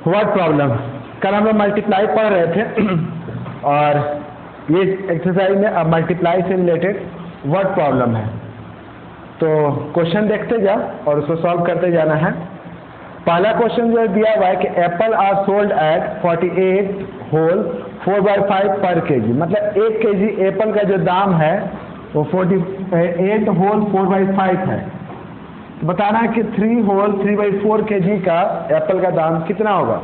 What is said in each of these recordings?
Word problem. कल हम लोग मल्टीप्लाई पढ़ रहे थे और ये एक्सरसाइज में अब मल्टीप्लाई से रिलेटेड वर्ड प्रॉब्लम है। तो क्वेश्चन देखते जा और उसको सॉल्व करते जाना है। पहला क्वेश्चन जो दिया हुआ है कि apple are sold at 48 whole 4/5 per KG, मतलब 1 केजी एप्पल का जो दाम है वो 48 होल 4/5 है। तो बताना है कि 3 होल 3/4 केजी का एप्पल का दाम कितना होगा।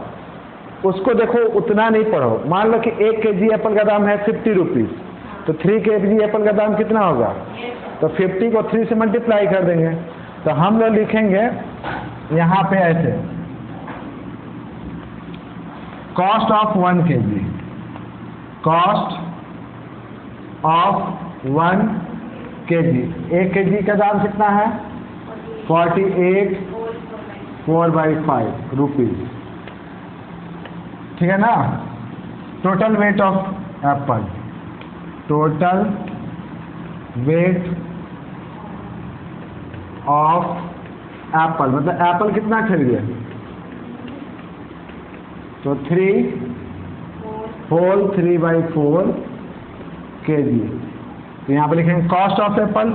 उसको देखो उतना नहीं पढ़ो। मान लो कि 1 केजी एप्पल का दाम है 50 रुपीज़, तो 3 केजी एप्पल का दाम कितना होगा। तो 50 को 3 से मल्टीप्लाई कर देंगे। तो हम लोग लिखेंगे यहाँ पे ऐसे, cost of 1 KG, cost of 1 KG, 1 KG का दाम कितना है 48 4/5 रुपीज़, ठीक है ना। Total weight of Apple, total weight of Apple, मतलब एप्पल कितना खरीदे, तो 3 होल 3/4 केजी। तो यहाँ पर लिखेंगे cost of Apple,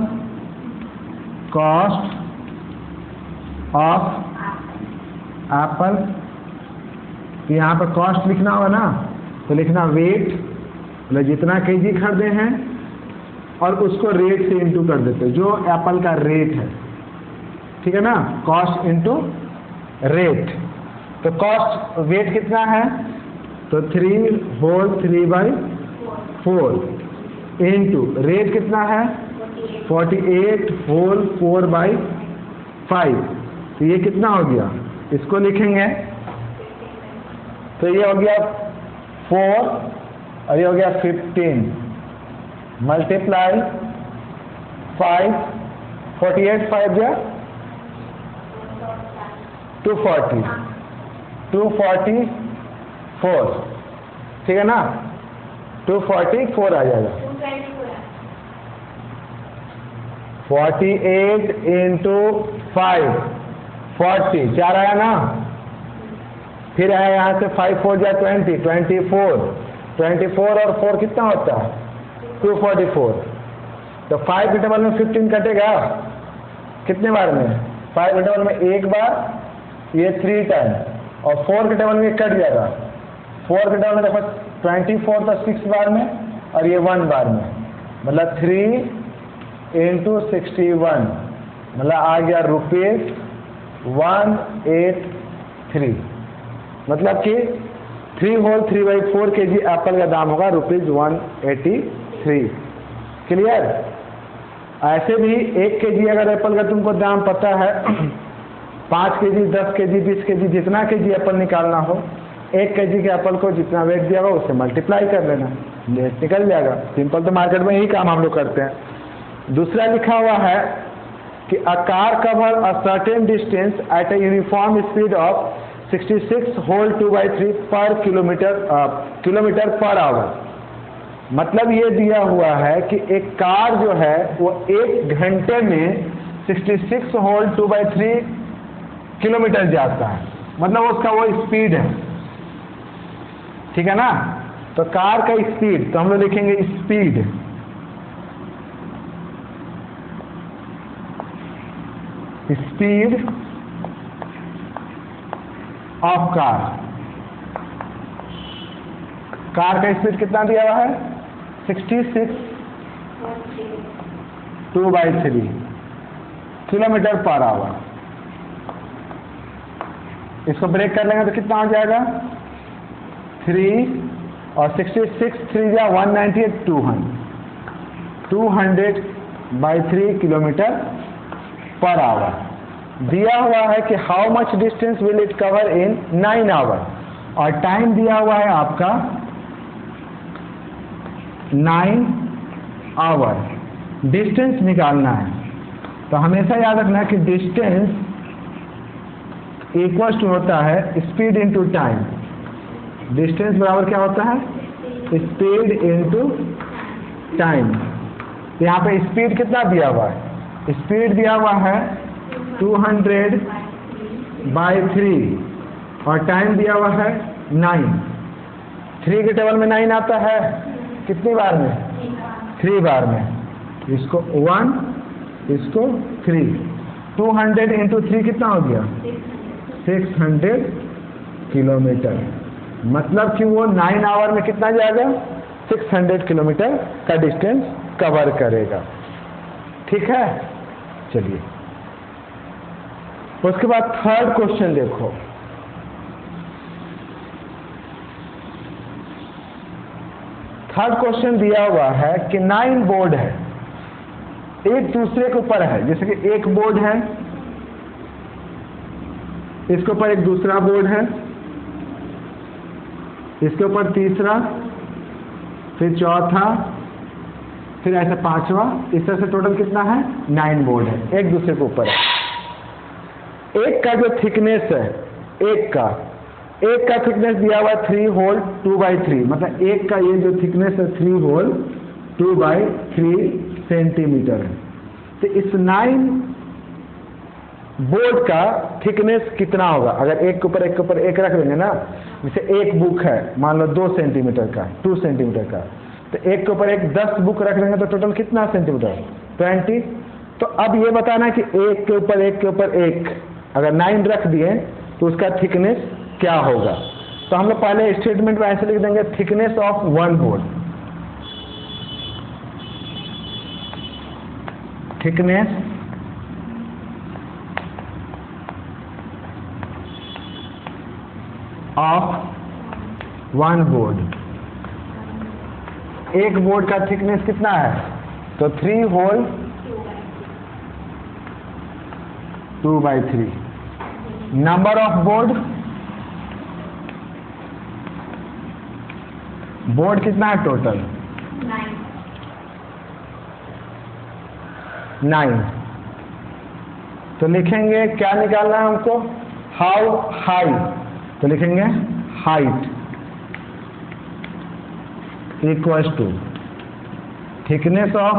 cost of Apple. तो यहाँ पर कॉस्ट लिखना होगा ना, तो लिखना वेट, मतलब जितना केजी खरीदे हैं और उसको रेट से इंटू कर देते, जो एप्पल का रेट है, ठीक है ना। Cost into rate. तो कॉस्ट वेट कितना है, तो 3 होल 3/4 इंटू रेट कितना है 48 होल 4/5। तो ये कितना हो गया, इसको लिखेंगे तो ये हो गया 4 और ये हो गया 15 मल्टीप्लाई 5, 48 5 गया 240, 244, ठीक है ना। 244 आ जाएगा। 48 इंटू 5 40, 4 आया ना। फिर आया यहाँ से 5 4 जा 20, 24 और 4 कितना होता है 244। तो 5 के डबल में 15 कटेगा कितने बार में, 5 के डबल में एक बार, ये 3 टाइम, और 4 के डबल में कट जाएगा। 4 के डबल में देखो 24 तो 6 बार में और ये 1 बार में, मतलब 3 इंटू 61, मतलब आ गया ₹183। मतलब कि 3 होल 3/4 केजी एप्पल का दाम होगा ₹183। क्लियर। ऐसे भी 1 केजी अगर एप्पल का तुमको दाम पता है 5 केजी 10 केजी 20 केजी जितना केजी एप्पल निकालना हो, 1 केजी के एप्पल को जितना वेट दिया होगा उससे मल्टीप्लाई कर लेना, वेट निकल जाएगा। सिंपल। तो मार्केट में यही काम हम लोग करते हैं। दूसरा लिखा हुआ है कि a car cover a certain distance at a uniform speed of 66 whole 2/3 per kilometre per hour. मतलब ये दिया हुआ है कि एक कार जो है वो 1 घंटे में 66 होल 2/3 किलोमीटर जाता है, मतलब उसका वो स्पीड है, ठीक है ना। तो कार का स्पीड, तो हम लोग लिखेंगे speed, speed of car. Car का स्पीड कितना दिया हुआ है 66 2/3 किलोमीटर पर आवर। इसको ब्रेक कर लेंगे तो कितना हो जाएगा 3 और 66 3 जा 198 200/3 किलोमीटर पर आवर। दिया हुआ है कि how much distance will it cover in 9 hour, और टाइम दिया हुआ है आपका 9 आवर। डिस्टेंस निकालना है, तो हमेशा याद रखना कि डिस्टेंस इक्वल टू होता है स्पीड इंटू टाइम। डिस्टेंस बराबर क्या होता है स्पीड इंटू टाइम। यहाँ पे स्पीड कितना दिया हुआ है, स्पीड दिया हुआ है 200/3 और टाइम दिया हुआ है 9। 3 के टेबल में 9 आता है, कितनी बार में? 3 बार में। इसको 1, इसको 3, 200 इंटू 3 कितना हो गया? 600 किलोमीटर। मतलब कि वो 9 आवर में कितना जाएगा? 600 किलोमीटर का डिस्टेंस कवर करेगा। ठीक है, चलिए उसके बाद थर्ड क्वेश्चन देखो। थर्ड क्वेश्चन दिया हुआ है कि 9 बोर्ड है, एक दूसरे के ऊपर है। जैसे कि एक बोर्ड है, इसके ऊपर एक दूसरा बोर्ड है, इसके ऊपर तीसरा, फिर चौथा, फिर ऐसा पांचवा। इस तरह से टोटल कितना है? 9 बोर्ड है, एक दूसरे के ऊपर है। एक का जो थिकनेस है, एक का थिकनेस दिया हुआ 3 होल 2/3। मतलब एक का ये जो थिकनेस है 3 होल 2/3 सेंटीमीटर है। तो इस 9 बोर्ड का थिकनेस कितना होगा? अगर एक के ऊपर एक रख देंगे ना, जैसे एक बुक है मान लो 2 सेंटीमीटर का, 2 सेंटीमीटर का, तो एक के ऊपर एक 10 बुक रख देंगे तो टोटल कितना सेंटीमीटर? 20। तो अब ये बताना कि एक के ऊपर एक अगर 9 रख दिए तो उसका थिकनेस क्या होगा। तो हम लोग पहले स्टेटमेंट में ऐसे लिख देंगे, thickness of 1 board, thickness of 1 board. एक बोर्ड का थिकनेस कितना है? तो 3 whole 2/3। Number of board, board कितना है टोटल? 9। तो लिखेंगे क्या निकालना है हमको? How high. तो लिखेंगे height equals to thickness of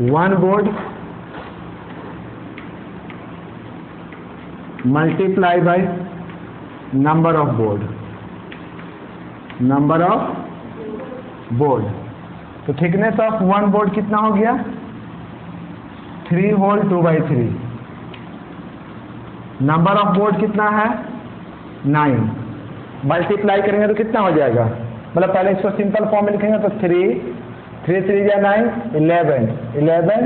one board multiply by number of board, number of board. तो थिकनेस ऑफ 1 बोर्ड कितना हो गया? 3 होल 2/3। नंबर ऑफ बोर्ड कितना है? 9। मल्टीप्लाई करेंगे तो कितना हो जाएगा? मतलब पहले इसको सिंपल फॉर्म में लिखेंगे तो 3 3 या 9 11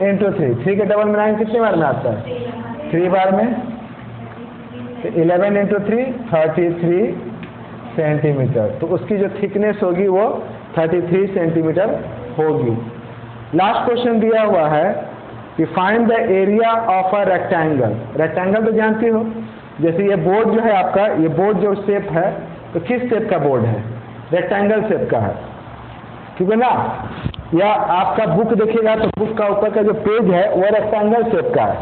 इंटू 3 के डबल में 9 कितने बार में आता है? 3 बार में। तो 11 इंटू 3 33 सेंटीमीटर। तो उसकी जो थिकनेस होगी वो 33 सेंटीमीटर होगी। लास्ट क्वेश्चन दिया हुआ है कि find the area of a rectangle. Rectangle तो जानती हो, जैसे ये बोर्ड जो है आपका, ये बोर्ड जो शेप है तो किस शेप का बोर्ड है? रेक्टेंगल शेप का है, ठीक है ना। या आपका बुक देखिएगा तो बुक का ऊपर का जो पेज है वो रेक्टेंगल शेप का है।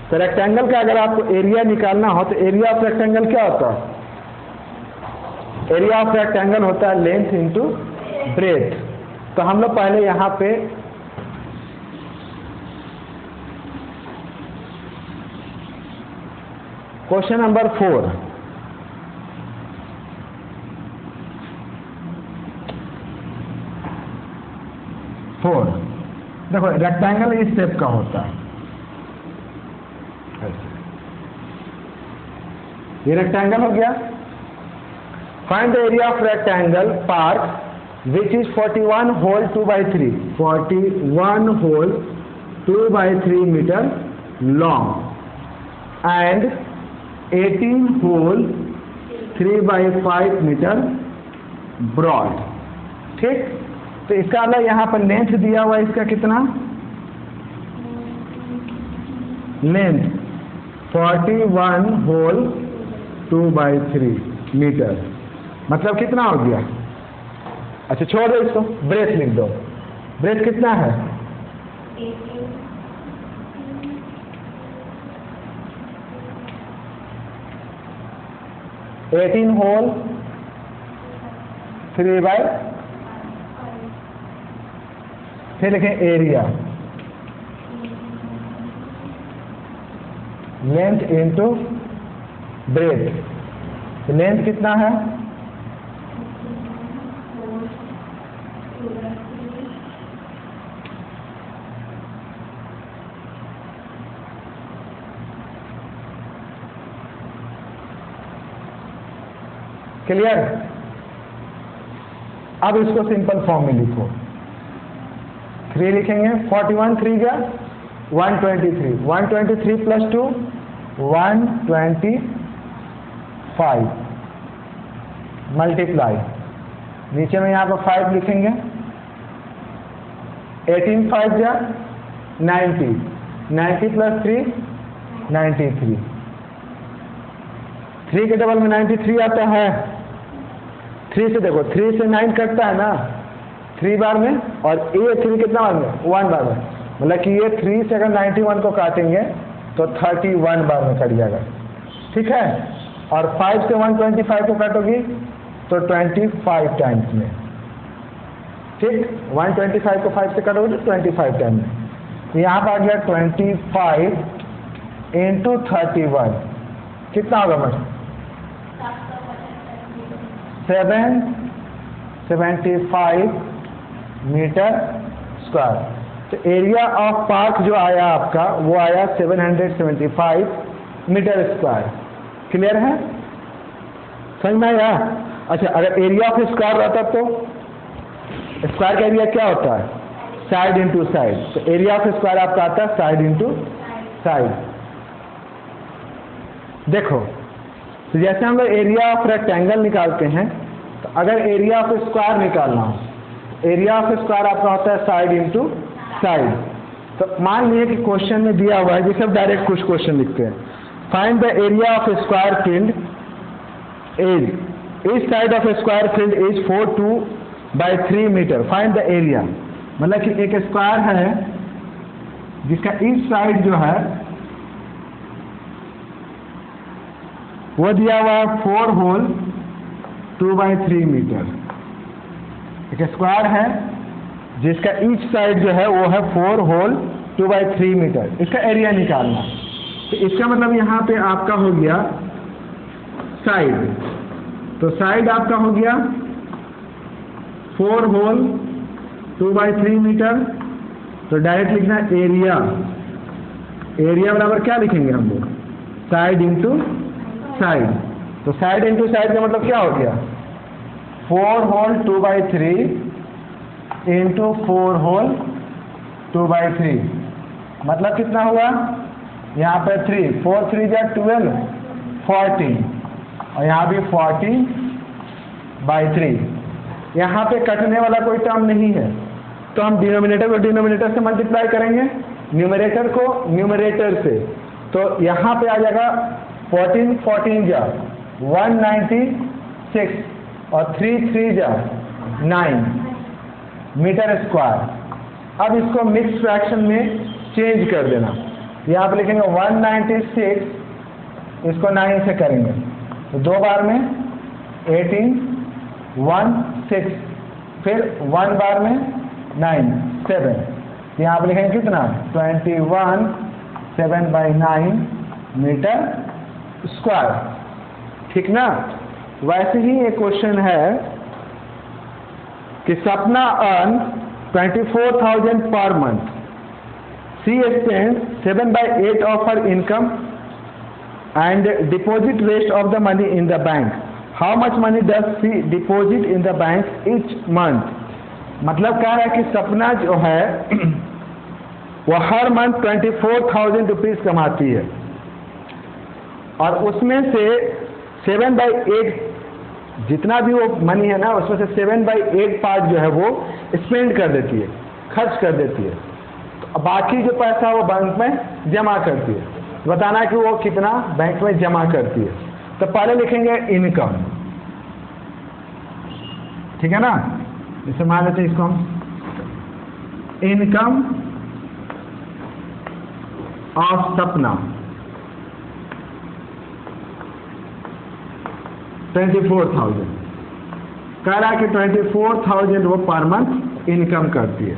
तो रेक्टेंगल का अगर आपको एरिया निकालना हो तो एरिया ऑफ रेक्टेंगल क्या होता है? एरिया ऑफ रेक्टेंगल होता है लेंथ इंटू ब्रेथ। तो हम लोग पहले यहाँ पे क्वेश्चन नंबर 4 देखो, रेक्टेंगल इस शेप का होता है, ये रेक्टेंगल हो गया। Find the area of rectangle park which is 41 whole 2/3, 41 whole 2/3 metre long and 18 whole 3/5 metre broad. ठीक, तो इसका मतलब यहाँ पर लेंथ दिया हुआ है, इसका कितना लेंथ? 41 whole 2/3 metre. मतलब कितना हो गया? अच्छा छोड़ दो इसको, ब्रेथ लिख दो। ब्रेथ कितना है? 18 होल 3/, फिर लिखें area length into breadth. Length कितना है? क्लियर? अब इसको सिंपल फॉर्म में लिखो। 3 लिखेंगे, 41 3 जा 123, 123 प्लस 2 125 मल्टीप्लाई, नीचे में यहाँ पर 5 लिखेंगे, 18 5 जा 90, 90 प्लस 3 93, 3 के डबल में 93 आता है। 3 से देखो, 3 से 9 कटता है ना 3 बार में, और ये 3 कितना बार में? 1 बार में। मतलब कि ये 3 से अगर 91 को काटेंगे तो 31 बार में कट जाएगा, ठीक है। और 5 से 125 को काटोगी तो 25 टाइम्स में, ठीक। 125 को 5 से काटोगे तो 25 टाइम्स में। तो यहाँ पर आ गया 25 इंटू 31, कितना होगा मतलब? 775 मीटर स्क्वायर। तो एरिया ऑफ पार्क जो आया आपका वो आया 775 मीटर स्क्वायर। क्लियर है? समझ में आया? अच्छा, अगर एरिया ऑफ स्क्वायर रहता तो स्क्वायर का एरिया क्या होता है? Side into side. तो एरिया ऑफ स्क्वायर आपका आता है साइड इंटू साइड। देखो, तो जैसे हम लोग एरिया ऑफ रेक्टेंगल निकालते हैं, तो अगर एरिया ऑफ स्क्वायर निकालना हो, एरिया ऑफ स्क्वायर आपका होता है साइड इंटू साइड। तो मान लीजिए कि क्वेश्चन में दिया हुआ है, जैसे अब डायरेक्ट कुछ क्वेश्चन लिखते हैं, find the area of square field is, each side of square field is 42/3 metre, find the area. मतलब कि एक स्क्वायर है जिसका ईच साइड जो है वो दिया हुआ है 4 होल 2/3 मीटर। एक स्क्वायर है जिसका ईच साइड जो है वो है 4 होल 2/3 मीटर। इसका एरिया निकालना। तो इसका मतलब यहाँ पे आपका हो गया साइड, तो साइड आपका हो गया 4 होल 2/3 मीटर। तो डायरेक्ट लिखना एरिया, एरिया बराबर क्या लिखेंगे हम लोग? Side into side. तो साइड इंटू साइड का मतलब क्या हो गया? 4 होल 2/3 इंटू 4 होल 2/3, मतलब कितना हुआ? यहाँ पे 3, 4 3 जा 12, 40, और यहाँ भी 40/3। यहाँ पे कटने वाला कोई टर्म नहीं है, तो हम डिनोमिनेटर को डिनोमिनेटर से मल्टीप्लाई करेंगे, न्यूमरेटर को न्यूमरेटर से। तो यहाँ पे आ जाएगा 14 14 जा 196, और 3 3 जा 9 मीटर स्क्वायर। अब इसको मिक्स फ्रैक्शन में चेंज कर देना। यहाँ पे लिखेंगे 196, इसको 9 से करेंगे तो 2 बार में 18 1 6, फिर 1 बार में 9 7। यहाँ पे लिखेंगे कितना? 21 7/9 मीटर स्क्वायर, ठीक ना। वैसे ही एक क्वेश्चन है कि सपना earn 24,000 per month, she spend 7/8 of her income and deposit rest of the money in the bank. How much money does she deposit in the bank each month. मतलब कह रहा है कि सपना जो है वो हर मंथ 24,000 रुपीज कमाती है, और उसमें से 7/8 जितना भी वो मनी है ना, उसमें से 7/8 पार्ट जो है वो स्पेंड कर देती है, खर्च कर देती है। तो बाकी जो पैसा वो बैंक में जमा करती है। बताना है कि वो कितना बैंक में जमा करती है। तो पहले लिखेंगे इनकम, ठीक है ना। जैसे मान लेते हैं इसको हम इनकम ऑफ सपना 24,000। कह रहा है कि 24,000 वो पर मंथ इनकम करती है।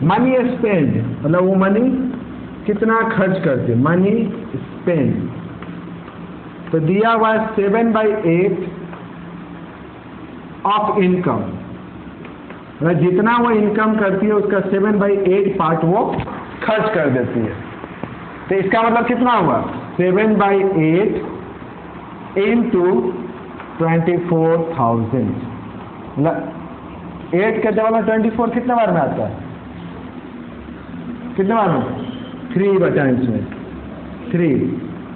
मनी स्पेंड मतलब वो मनी कितना खर्च करती है, मनी स्पेन, तो दिया हुआ 7/8 ऑफ इनकम, मतलब जितना वो इनकम करती है उसका 7/8 पार्ट वो खर्च कर देती है। तो इसका मतलब कितना हुआ 7/8 इंटू 24,000, मतलब 8 के डबल में 24 कितने बार में आता है, कितने बार में 3 बचा इसमें 3,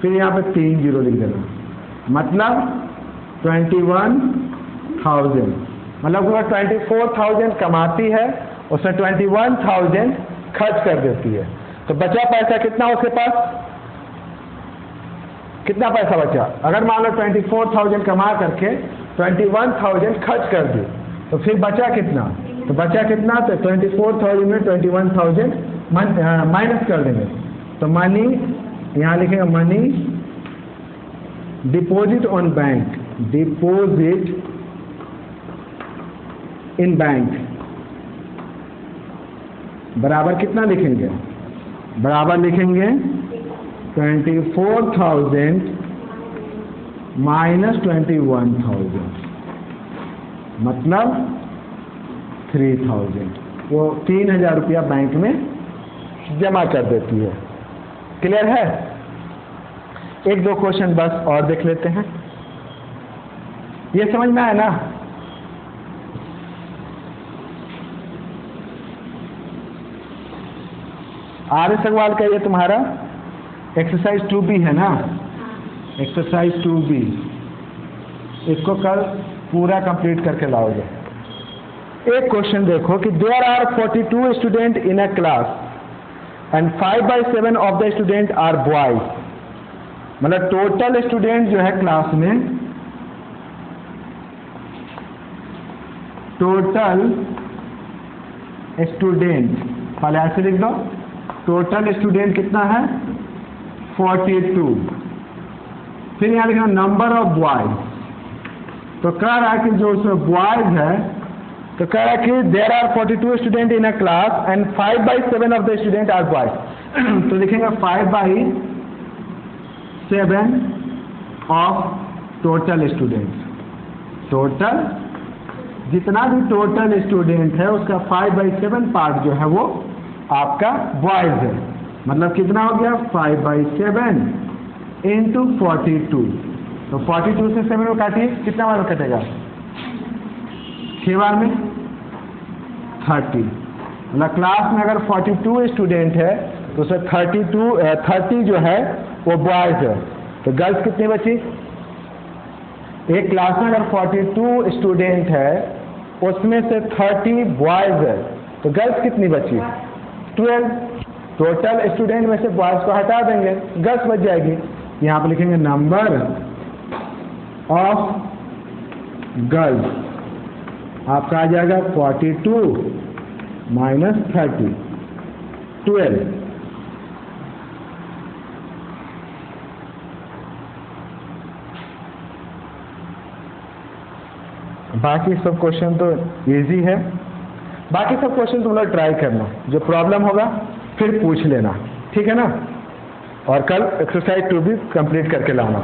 फिर यहाँ पे 3 जीरो लिख देना, मतलब 21,000, मतलब वो 24,000 कमाती है, उसमें 21,000 खर्च कर देती है। तो बचा पैसा कितना उसके पास, कितना पैसा बचा, अगर मान लो 24,000 कमा करके 21,000 खर्च कर दी, तो फिर बचा कितना, तो बचा कितना, तो 24,000 में 21,000 माइनस कर देंगे, तो मनी यहाँ लिखेंगे money deposit on bank, deposit in bank, बराबर कितना लिखेंगे, बराबर लिखेंगे 24,000 माइनस 21,000, मतलब 3,000, वो 3,000 रुपया बैंक में जमा कर देती है। क्लियर है? एक दो क्वेश्चन बस और देख लेते हैं, ये समझ में आया ना? आर्य सवाल का ये तुम्हारा एक्सरसाइज 2B है ना, एक्सरसाइज 2B, इसको कल पूरा कंप्लीट करके लाओगे। एक क्वेश्चन देखो कि there are 42 student in a class and 5/7 of the student are boys, मतलब टोटल स्टूडेंट जो है क्लास में, टोटल स्टूडेंट, पहले ऐसे लिख दो, टोटल स्टूडेंट कितना है 42, फिर यहाँ लिखना नंबर ऑफ बॉयज, तो कह रहा है कि जो उसमें बॉयज है, तो कह रहा है कि there are 42 student in a class and 5/7 of the student are boys, तो लिखेंगे 5/7 ऑफ टोटल स्टूडेंट, टोटल जितना भी टोटल स्टूडेंट है उसका 5/7 पार्ट जो है वो आपका बॉयज है, मतलब कितना हो गया 5/7 इंटू 42, तो 42 से 7 में काटिए, कितना बार में कटेगा 6 बार में 30, मतलब क्लास में अगर 42 स्टूडेंट है तो उसमें 30 जो है वो बॉयज है, तो गर्ल्स कितनी बची, एक क्लास में अगर 42 स्टूडेंट है उसमें से 30 बॉयज है, तो गर्ल्स कितनी बची 12, टोटल स्टूडेंट में से बॉयज को हटा देंगे, गर्ल्स बच जाएगी। यहाँ पर लिखेंगे नंबर ऑफ गर्ल्स, आपका आ जाएगा 42 माइनस 30, 12, बाकी सब क्वेश्चन तो इजी है, बाकी सब क्वेश्चन तुम लोग ट्राई करना, जो प्रॉब्लम होगा फिर पूछ लेना, ठीक है ना? और कल एक्सरसाइज 2 भी कंप्लीट करके लाना।